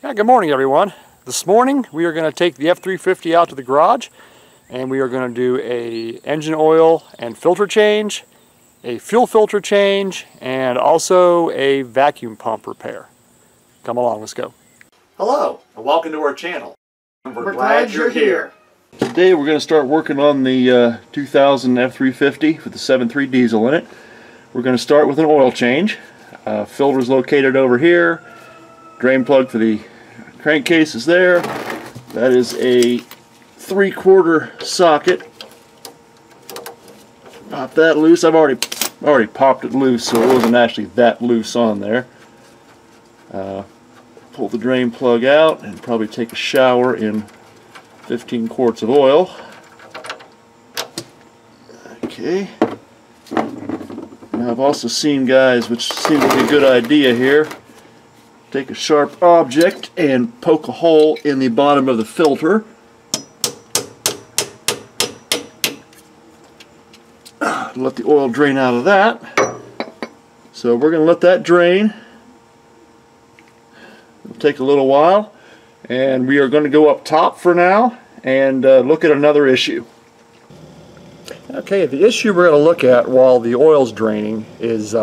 Yeah, good morning everyone. This morning we are going to take the F350 out to the garage and we are going to do a engine oil and filter change, a fuel filter change, and also a vacuum pump repair. Come along, let's go. Hello and welcome to our channel. We're glad you're here. Today we're going to start working on the 2000 F350 with the 7.3 diesel in it. We're going to start with an oil change. Filter is located over here. Drain plug for the crankcase is there. That is a 3/4 socket. Pop that loose. I've already popped it loose, so it wasn't actually that loose on there. Pull the drain plug out and probably take a shower in 15 quarts of oil. Okay. Now I've also seen guys, which seems to be a good idea here, take a sharp object and poke a hole in the bottom of the filter. Let the oil drain out of that. So we're going to let that drain. It'll take a little while, and we are going to go up top for now and look at another issue. Okay, the issue we're going to look at while the oil's draining is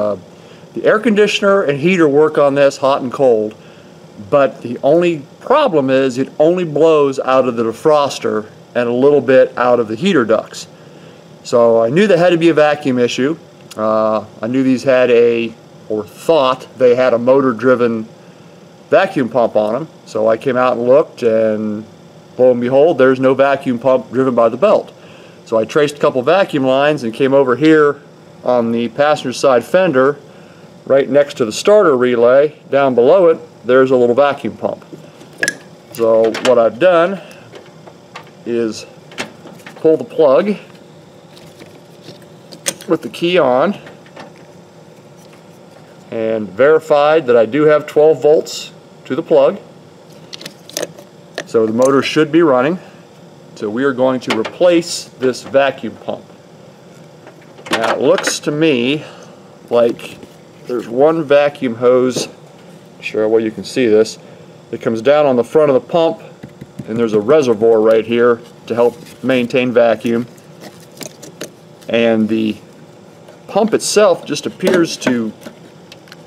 the air conditioner and heater work on this hot and cold, but the only problem is it only blows out of the defroster and a little bit out of the heater ducts. So I knew there had to be a vacuum issue. I knew these had thought they had a motor driven vacuum pump on them. So I came out and looked, and lo and behold, there's no vacuum pump driven by the belt. So I traced a couple vacuum lines and came over here on the passenger side fender, right next to the starter relay. Down below it, there's a little vacuum pump. So what I've done is pull the plug with the key on and verified that I do have 12 volts to the plug. So the motor should be running. So we are going to replace this vacuum pump. Now it looks to me like there's one vacuum hose, sure well you can see this, that comes down on the front of the pump, and there's a reservoir right here to help maintain vacuum. And the pump itself just appears to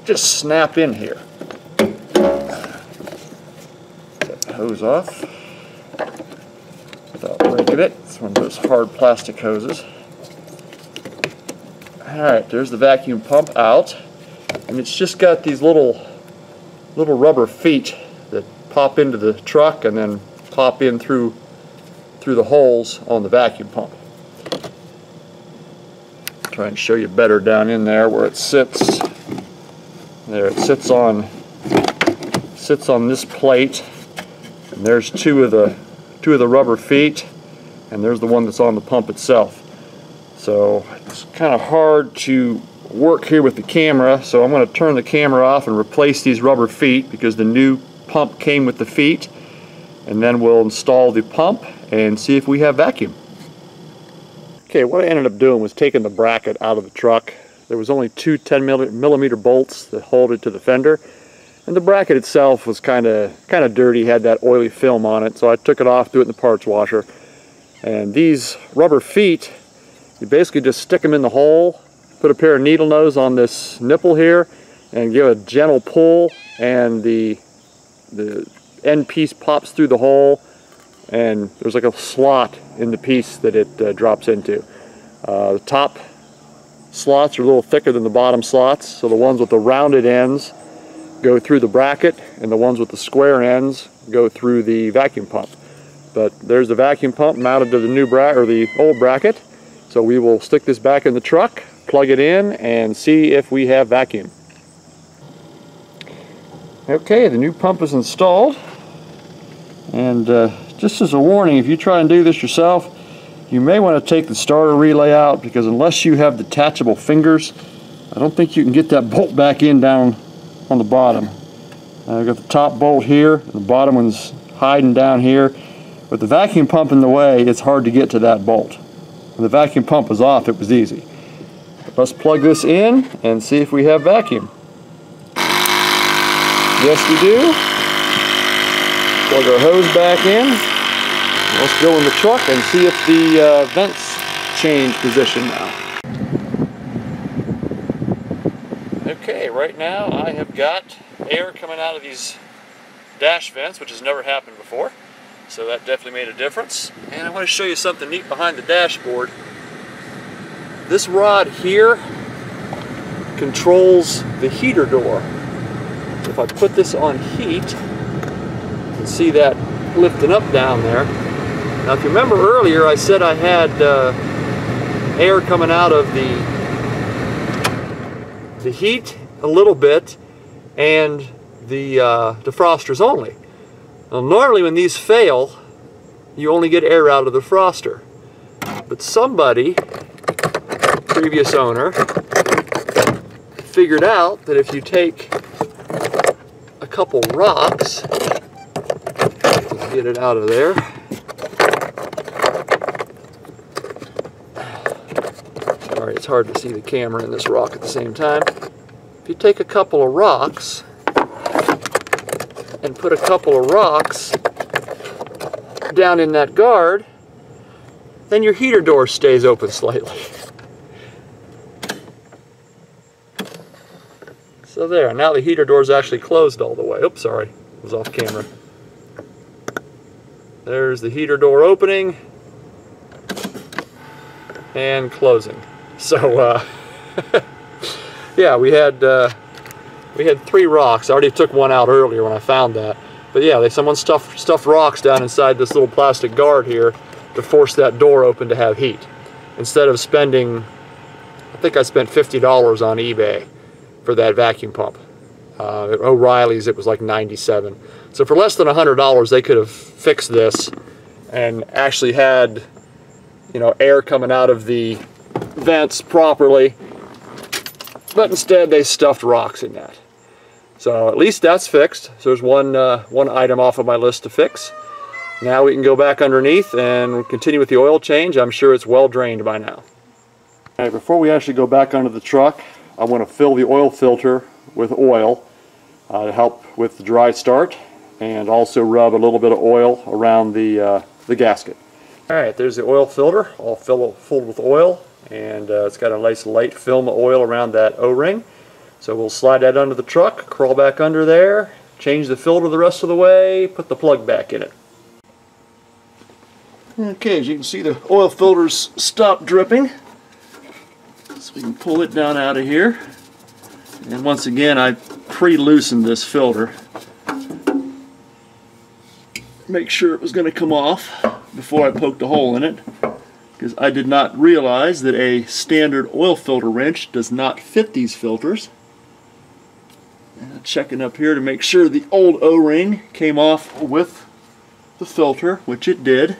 just snap in here. Get the hose off without breaking it. It's one of those hard plastic hoses. Alright, there's the vacuum pump out, and it's just got these little rubber feet that pop into the truck and then pop in through the holes on the vacuum pump. Try and show you better down in there where it sits. There it sits on this plate, and there's two of the rubber feet, and there's the one that's on the pump itself. So it's kind of hard to work here with the camera, so I'm going to turn the camera off and replace these rubber feet because the new pump came with the feet, and then we'll install the pump and see if we have vacuum. Okay, what I ended up doing was taking the bracket out of the truck. There was only two 10mm bolts that hold it to the fender, and the bracket itself was kind of dirty, had that oily film on it, so I took it off, threw it in the parts washer. And these rubber feet, you basically just stick them in the hole, put a pair of needle nose on this nipple here, and give a gentle pull, and the end piece pops through the hole, and there's like a slot in the piece that it drops into. The top slots are a little thicker than the bottom slots, so the ones with the rounded ends go through the bracket, and the ones with the square ends go through the vacuum pump. But there's the vacuum pump mounted to the new the old bracket. So we will stick this back in the truck, plug it in, and see if we have vacuum. Okay, the new pump is installed, and just as a warning, if you try and do this yourself, you may want to take the starter relay out, because unless you have detachable fingers, I don't think you can get that bolt back in down on the bottom. I've got the top bolt here, the bottom one's hiding down here. With the vacuum pump in the way, it's hard to get to that bolt. When the vacuum pump was off, it was easy. But let's plug this in and see if we have vacuum. Yes, we do. Plug our hose back in. Let's go in the truck and see if the vents change position now. Okay, right now I have got air coming out of these dash vents, which has never happened before. So that definitely made a difference. And I want to show you something neat behind the dashboard. This rod here controls the heater door. If I put this on heat, you can see that lifting up down there. Now if you remember earlier, I said I had air coming out of the heat a little bit and the defrosters only. Now normally when these fail, you only get air out of the defroster. But somebody, previous owner, figured out that if you take a couple rocks, get it out of there. Sorry, it's hard to see the camera and this rock at the same time. If you take a couple of rocks and put a couple of rocks down in that guard, then your heater door stays open slightly. So there, now the heater door is actually closed all the way. Oops, sorry, it was off camera. There's the heater door opening and closing. So yeah, we had 3 rocks. I already took one out earlier when I found that. But yeah, someone stuffed rocks down inside this little plastic guard here to force that door open to have heat. Instead of spending, I think I spent $50 on eBay for that vacuum pump. At O'Reilly's it was like $97. So for less than $100 they could have fixed this and actually had, you know, air coming out of the vents properly. But instead they stuffed rocks in that. So at least that's fixed. So there's one item off of my list to fix. Now we can go back underneath and continue with the oil change. I'm sure it's well drained by now. All right, before we actually go back under the truck, I want to fill the oil filter with oil to help with the dry start, and also rub a little bit of oil around the gasket. All right, there's the oil filter, all filled with oil, and it's got a nice light film of oil around that O-ring. So we'll slide that under the truck, crawl back under there, change the filter the rest of the way, put the plug back in it. Okay, as you can see, the oil filter's stopped dripping. So we can pull it down out of here. And once again, I pre-loosened this filter. Make sure it was going to come off before I poked a hole in it, because I did not realize that a standard oil filter wrench does not fit these filters. And checking up here to make sure the old O-ring came off with the filter, which it did.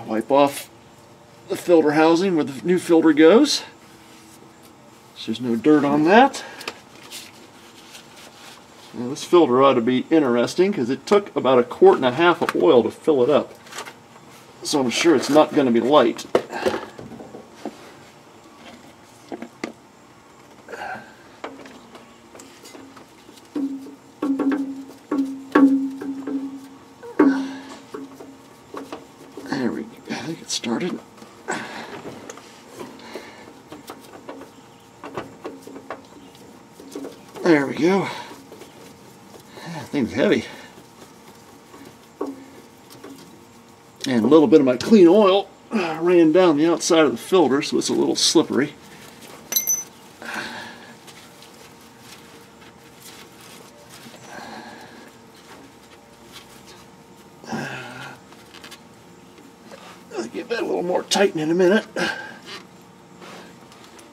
Wipe off the filter housing where the new filter goes, so there's no dirt on that. Now this filter ought to be interesting because it took about 1.5 quarts of oil to fill it up, so I'm sure it's not going to be light. There we go. I think it started. There we go. That thing's heavy. And a little bit of my clean oil ran down the outside of the filter, so it's a little slippery. I'll get that a little more tightened in a minute.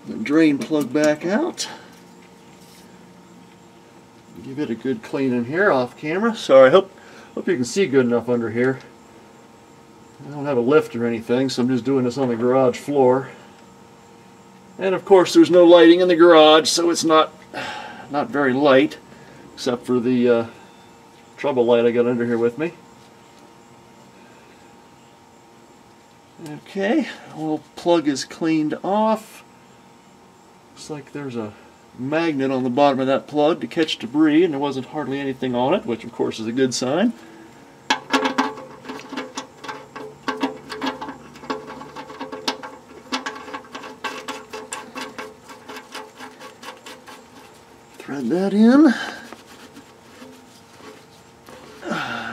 The drain plug back out. Give it a good clean in here off camera. Sorry, hope you can see good enough under here. I don't have a lift or anything, so I'm just doing this on the garage floor. And of course there's no lighting in the garage, so it's not very light, except for the trouble light I got under here with me. Okay, oil plug is cleaned off. Looks like there's a magnet on the bottom of that plug to catch debris, and there wasn't hardly anything on it, which of course is a good sign. Thread that in.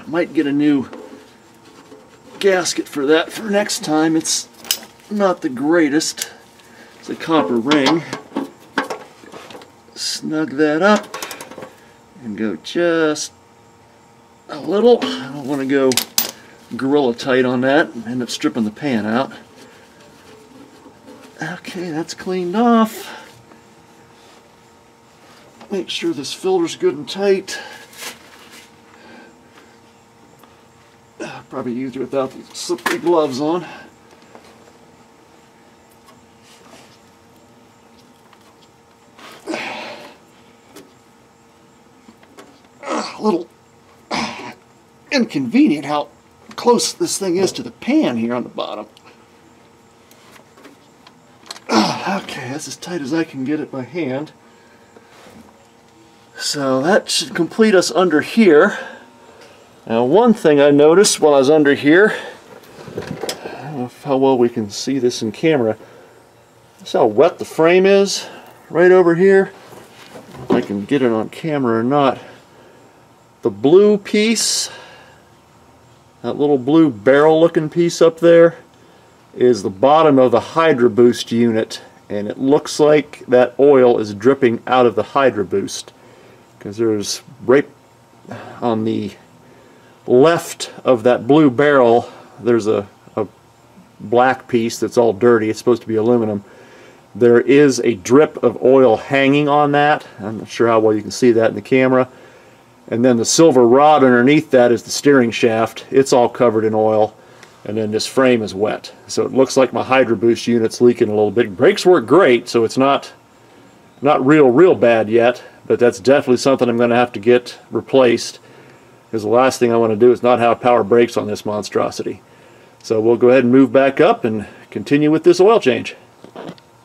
Might get a new gasket for that for next time. It's not the greatest. It's a copper ring. Snug that up and go just a little. I don't want to go gorilla tight on that and end up stripping the pan out. Okay, that's cleaned off. Make sure this filter's good and tight. Probably easier without the slippery gloves on. A little inconvenient how close this thing is to the pan here on the bottom. Okay, that's as tight as I can get it by hand. So that should complete us under here. Now, one thing I noticed while I was under here, I don't know how well we can see this in camera. That's how wet the frame is right over here. If I can get it on camera or not. The blue piece, that little blue barrel looking piece up there, is the bottom of the Hydro Boost unit, and it looks like that oil is dripping out of the Hydro Boost, because there's right on the left of that blue barrel there's a black piece that's all dirty. It's supposed to be aluminum. There is a drip of oil hanging on that. I'm not sure how well you can see that in the camera. And then the silver rod underneath that is the steering shaft. It's all covered in oil, and then this frame is wet. So it looks like my Hydro Boost unit's leaking a little bit. Brakes work great, so it's not real bad yet, but that's definitely something I'm going to have to get replaced, because the last thing I want to do is not have power brakes on this monstrosity. So we'll go ahead and move back up and continue with this oil change.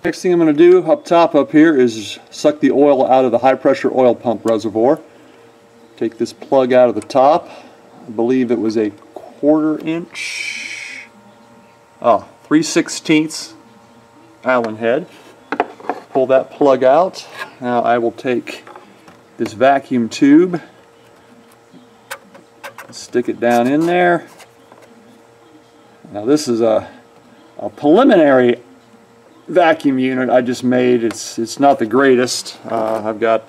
Next thing I'm going to do up top up here is suck the oil out of the high pressure oil pump reservoir. Take this plug out of the top. I believe it was a 1/4 inch, 3/16 Allen head. Pull that plug out. Now I will take this vacuum tube, stick it down in there. Now this is a preliminary vacuum unit I just made. It's not the greatest. I've got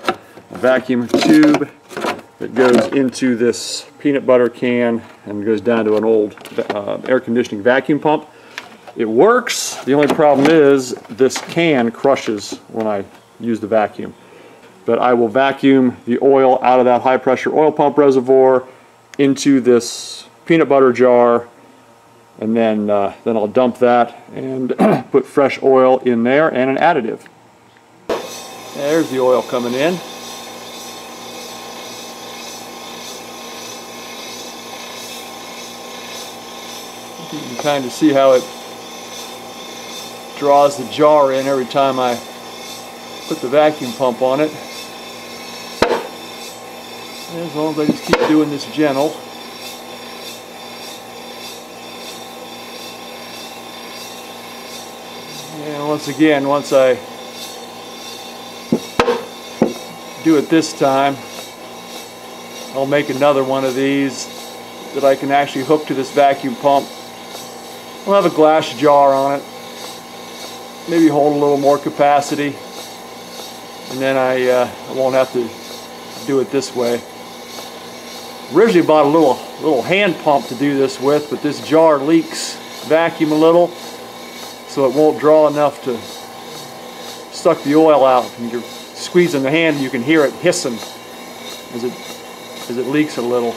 a vacuum tube that goes into this peanut butter can and goes down to an old air conditioning vacuum pump. It works. The only problem is this can crushes when I use the vacuum. But I will vacuum the oil out of that high pressure oil pump reservoir into this peanut butter jar, and then I'll dump that and put fresh oil in there and an additive. There's the oil coming in. You can kind of see how it draws the jar in every time I put the vacuum pump on it. And as long as I just keep doing this gentle. And once again, once I do it this time, I'll make another one of these that I can actually hook to this vacuum pump. I'll have a glass jar on it, maybe hold a little more capacity, and then I won't have to do it this way. Originally bought a little hand pump to do this with, but this jar leaks vacuum a little, so it won't draw enough to suck the oil out. And you're squeezing the hand, and you can hear it hissing as it leaks a little.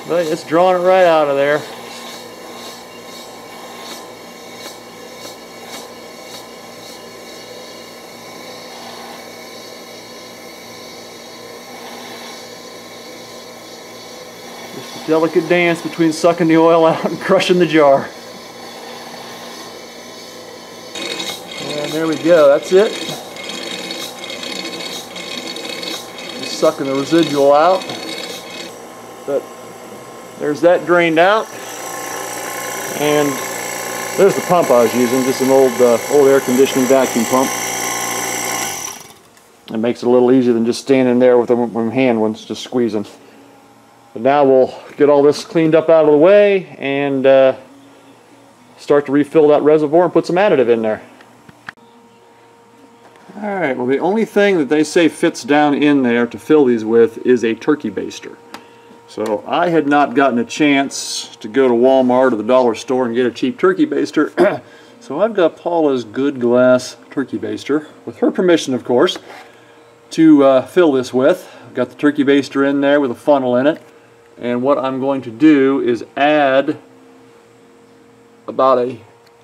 But it's drawing it right out of there. Just a delicate dance between sucking the oil out and crushing the jar. And there we go, that's it. sucking the residual out. But there's that drained out, and there's the pump I was using, just an old air conditioning vacuum pump. It makes it a little easier than just standing there with my hand ones just squeezing. But now we'll get all this cleaned up out of the way and start to refill that reservoir and put some additive in there. Alright, well the only thing that they say fits down in there to fill these with is a turkey baster. So I had not gotten a chance to go to Walmart or the dollar store and get a cheap turkey baster. So I've got Paula's Good Glass turkey baster, with her permission of course, to fill this with. I've got the turkey baster in there with a funnel in it. And what I'm going to do is add about a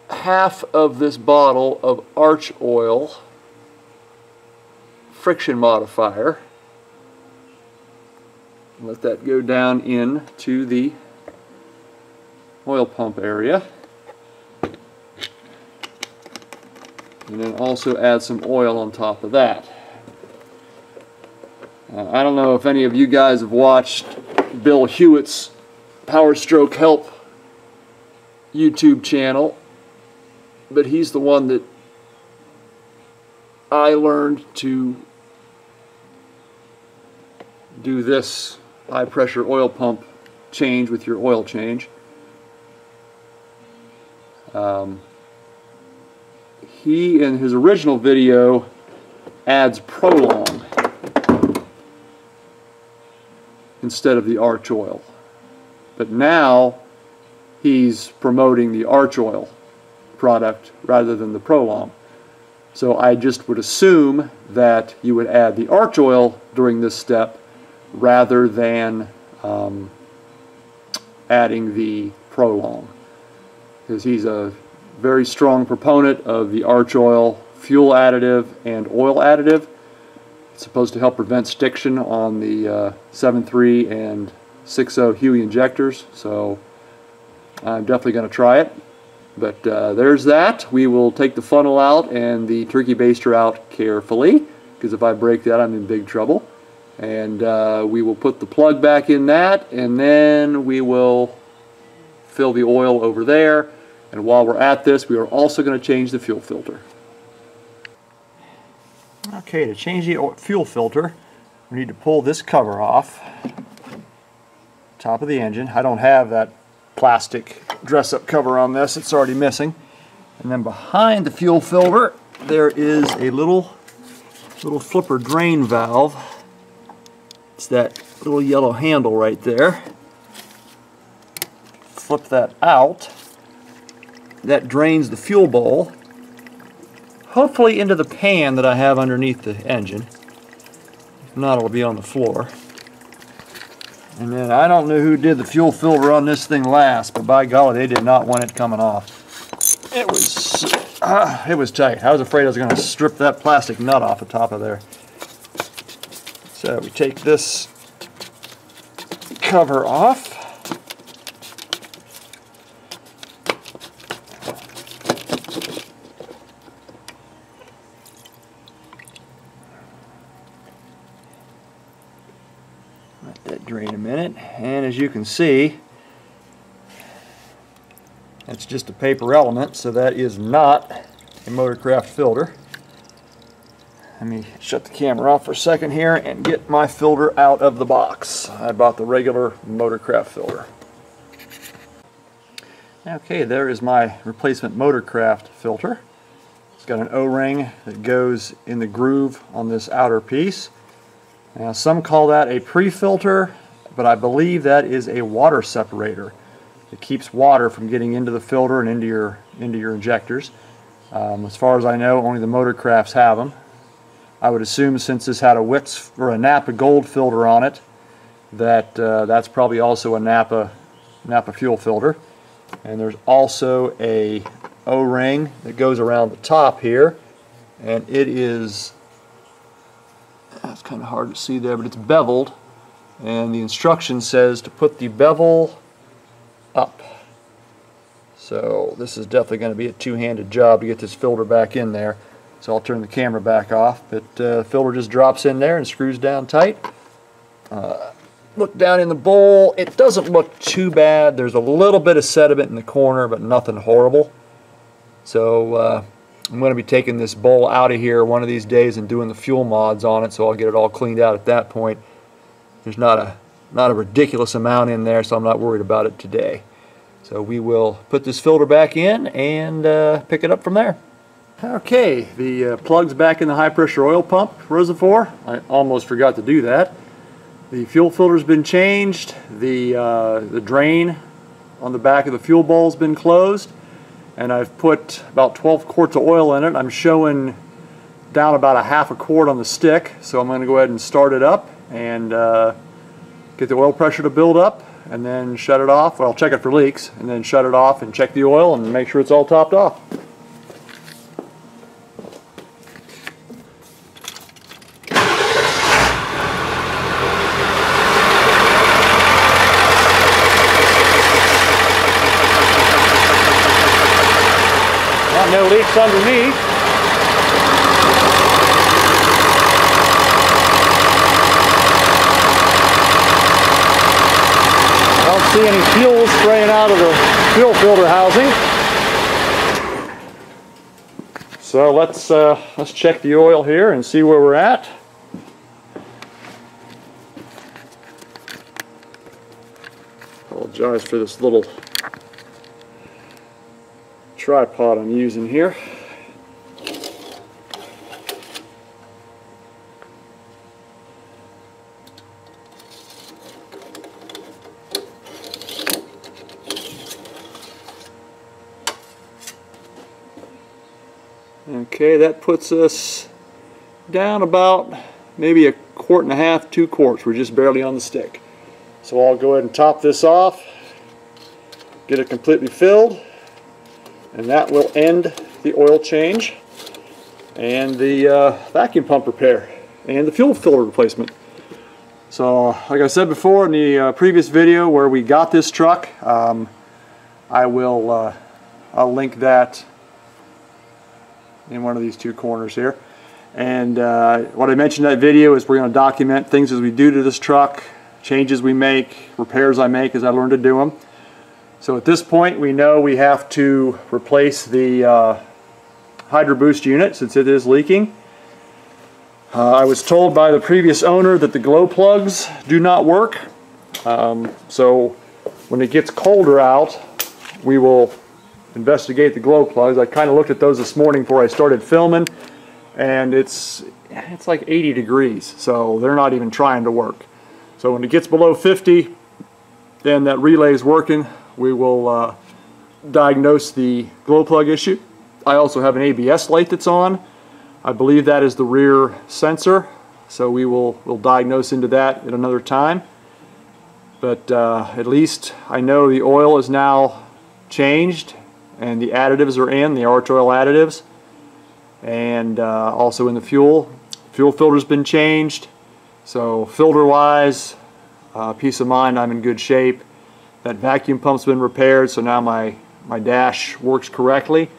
half of this bottle of arch oil friction modifier. Let that go down into the oil pump area. And then also add some oil on top of that. I don't know if any of you guys have watched Bill Hewitt's Power Stroke Help YouTube channel, but he's the one that I learned to do this high pressure oil pump change with your oil change. He, in his original video, adds Prolong instead of the arch oil. But now he's promoting the arch oil product rather than the Prolong. So I just would assume that you would add the arch oil during this step rather than adding the Prolong, because he's a very strong proponent of the arch oil fuel additive and oil additive. It's supposed to help prevent stiction on the 7.3 and 6.0 Huey injectors, so I'm definitely going to try it. But there's that. We will take the funnel out and the turkey baster out carefully, because if I break that I'm in big trouble. And we will put the plug back in that, and then we will fill the oil over there. And while we're at this, we are also going to change the fuel filter. Okay, to change the fuel filter, we need to pull this cover off, top of the engine. I don't have that plastic dress-up cover on this, it's already missing. And then behind the fuel filter, there is a little flipper drain valve. It's that little yellow handle right there. Flip that out. That drains the fuel bowl, hopefully into the pan that I have underneath the engine. If not, it'll be on the floor. And then I don't know who did the fuel filter on this thing last, but by golly, they did not want it coming off. It was tight. I was afraid I was going to strip that plastic nut off the top of there. So we take this cover off. Let that drain a minute, and as you can see, that's just a paper element, so that is not a Motorcraft filter. Let me shut the camera off for a second here and get my filter out of the box. I bought the regular Motorcraft filter. Okay, there is my replacement Motorcraft filter. It's got an O-ring that goes in the groove on this outer piece. Now, some call that a pre-filter, but I believe that is a water separator. It keeps water from getting into the filter and into your injectors. As far as I know, only the Motorcrafts have them. I would assume, since this had a Wix or a Napa Gold filter on it, that that's probably also a Napa fuel filter. And there's also a O-ring that goes around the top here, and it is, it's kind of hard to see there, but it's beveled, and the instruction says to put the bevel up. So this is definitely going to be a two-handed job to get this filter back in there. So I'll turn the camera back off, but the filter just drops in there and screws down tight, Look down in the bowl. It doesn't look too bad. There's a little bit of sediment in the corner, but nothing horrible. So I'm going to be taking this bowl out of here one of these days and doing the fuel mods on it, so I'll get it all cleaned out at that point. There's not a ridiculous amount in there, so I'm not worried about it today. So we will put this filter back in and pick it up from there. Okay, the plug's back in the high pressure oil pump reservoir. I almost forgot to do that. The fuel filter's been changed. The drain on the back of the fuel bowl's been closed, and I've put about 12 quarts of oil in it. I'm showing down about a half a quart on the stick, so I'm going to go ahead and start it up and get the oil pressure to build up, and then shut it off. Well, check it for leaks, and then shut it off and check the oil and make sure it's all topped off. No leaks underneath. I don't see any fuel spraying out of the fuel filter housing. So let's check the oil here and see where we're at. Apologize for this little tripod I'm using here. Okay, that puts us down about maybe a quart and a half, 2 quarts. We're just barely on the stick. So I'll go ahead and top this off, get it completely filled, and that will end the oil change and the vacuum pump repair and the fuel filter replacement. So like I said before in the previous video where we got this truck, I'll link that in one of these 2 corners here. And what I mentioned in that video is we're going to document things as we do to this truck, changes we make, repairs I make as I learn to do them. So at this point we know we have to replace the Hydro Boost unit since it is leaking. I was told by the previous owner that the glow plugs do not work. So when it gets colder out, we will investigate the glow plugs. I kind of looked at those this morning before I started filming, and it's like 80 degrees, so they're not even trying to work. So when it gets below 50, then that relay is working. We will diagnose the glow plug issue. I also have an ABS light that's on. I believe that is the rear sensor, so we'll diagnose into that at another time. But at least I know the oil is now changed and the additives are in, the arch oil additives, and also in the fuel. Fuel filter's been changed, so filter wise, peace of mind, I'm in good shape. That vacuum pump's been repaired, so now my dash works correctly.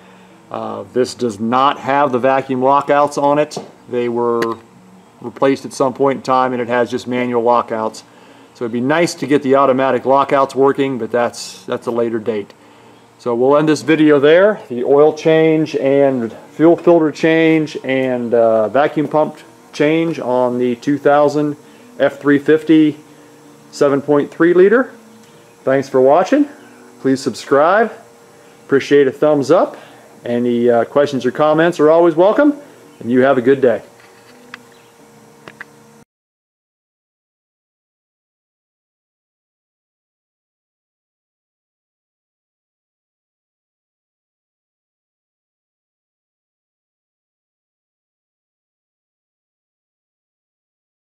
This does not have the vacuum lockouts on it. They were replaced at some point in time, and it has just manual lockouts. So it'd be nice to get the automatic lockouts working, but that's a later date. So we'll end this video there. The oil change and fuel filter change and vacuum pump change on the 2000 F350 7.3 liter. Thanks for watching. Please subscribe. Appreciate a thumbs up. Any questions or comments are always welcome. And you have a good day.